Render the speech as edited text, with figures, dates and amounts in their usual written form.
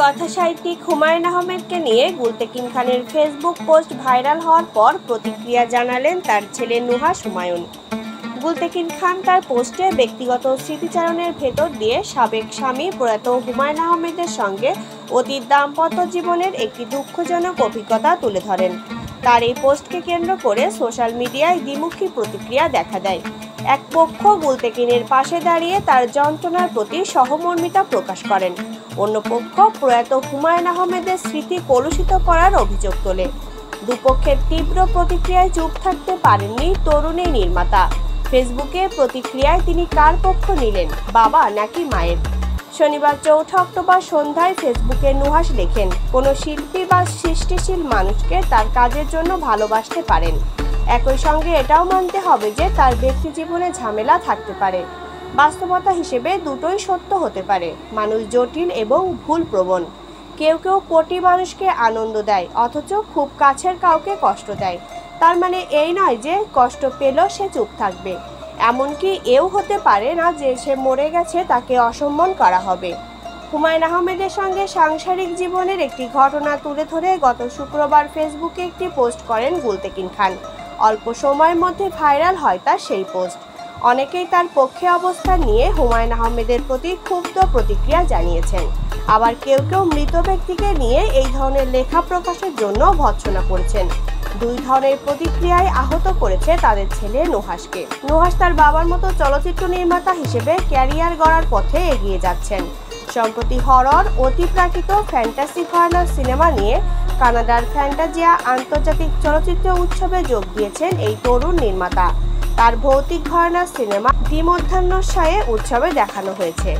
কথাসাহিত্যিক হুমায়ুন আহমেদকে নিয়ে গুলতেকিন খানের ফেসবুক পোস্ট ভাইরাল হওয়ার পর প্রতিক্রিয়া জানালেন তার ছেলে নুহাশ হুমায়ুন। গুলতেকিন খান তার পোস্টে ব্যক্তিগত স্মৃতিচারণের ভেতর দিয়ে সাবেক স্বামী প্রয়াত হুমায়ুন আহমেদের সঙ্গে অতীত দাম্পত্য জীবনের একটি দুঃখজনক অভিজ্ঞতা তুলে ধরেন। তার এই পোস্টকে কেন্দ্র করে সোশ্যাল মিডিয়ায় দ্বিমুখী প্রতিক্রিয়া দেখা দেয়। এক পক্ষ গুলতেকিনের পাশে দাঁড়িয়ে তার যন্ত্রণার প্রতি সহমর্মিতা প্রকাশ করেন, অন্য পক্ষ প্রয়াত হুমায়ুন আহমেদের স্মৃতি কলুষিত করার অভিযোগ তোলে। দুপক্ষের তীব্র প্রতিক্রিয়ায় চুপ থাকতে পারেননি তরুণ এই নির্মাতা। ফেসবুকে প্রতিক্রিয়ায় তিনি কার পক্ষ নিলেন, বাবা নাকি মায়ের? শনিবার 4 অক্টোবর সন্ধ্যায় ফেসবুকে নুহাশ লেখেন, কোনো শিল্পী বা সৃষ্টিশীল মানুষকে তার কাজের জন্য ভালোবাসতে পারেন, একই সঙ্গে এটাও মানতে হবে যে তার ব্যক্তি জীবনে ঝামেলা থাকতে পারে। বাস্তবতা হিসেবে দুটোই সত্য হতে পারে। মানুষ জটিল এবং ভুলপ্রবণ। কেউ কেউ কোটি মানুষকে আনন্দ দেয়, অথচ খুব কাছের কাউকে কষ্ট দেয়। তার মানে এই নয় যে কষ্ট পেলেও সে চুপ থাকবে। এমনকি এও হতে পারে না যে সে মরে গেছে তাকে অসম্মান করা হবে। হুমায়ুন আহমেদের সঙ্গে সাংসারিক জীবনের একটি ঘটনা তুলে ধরে গত শুক্রবার ফেসবুকে একটি পোস্ট করেন গুলতেকিন খান। অল্প সময়ের মধ্যে ভাইরাল হয় তার সেই পোস্ট। অনেকেই তার পক্ষে অবস্থান নিয়ে হুমায়ুন আহমেদের প্রতি ক্ষুব্ধ প্রতিক্রিয়া জানিয়েছেন। আবার কেউ কেউ মৃত ব্যক্তিকে নিয়ে এই ধরনের লেখা প্রকাশের জন্য ভৎসনা করেছেন। দুই ধরনের প্রতিক্রিয়ায় আহত করেছে তাদের ছেলে নুহাশকে। নুহাশ তার বাবার মতো চলচ্চিত্র নির্মাতা হিসেবে ক্যারিয়ার গড়ার পথে এগিয়ে যাচ্ছেন। সম্প্রতি হরর, অতিপ্রাকৃত, ফ্যান্টাসি ঘরানার সিনেমা নিয়ে কানাডার ফ্যান্টাজিয়া আন্তর্জাতিক চলচ্চিত্র উৎসবে যোগ দিয়েছেন এই তরুণ নির্মাতা। তার ভৌতিক ঘরানার সিনেমা দ্বি মধ্যাহ্নশয়ে উৎসবে দেখানো হয়েছে।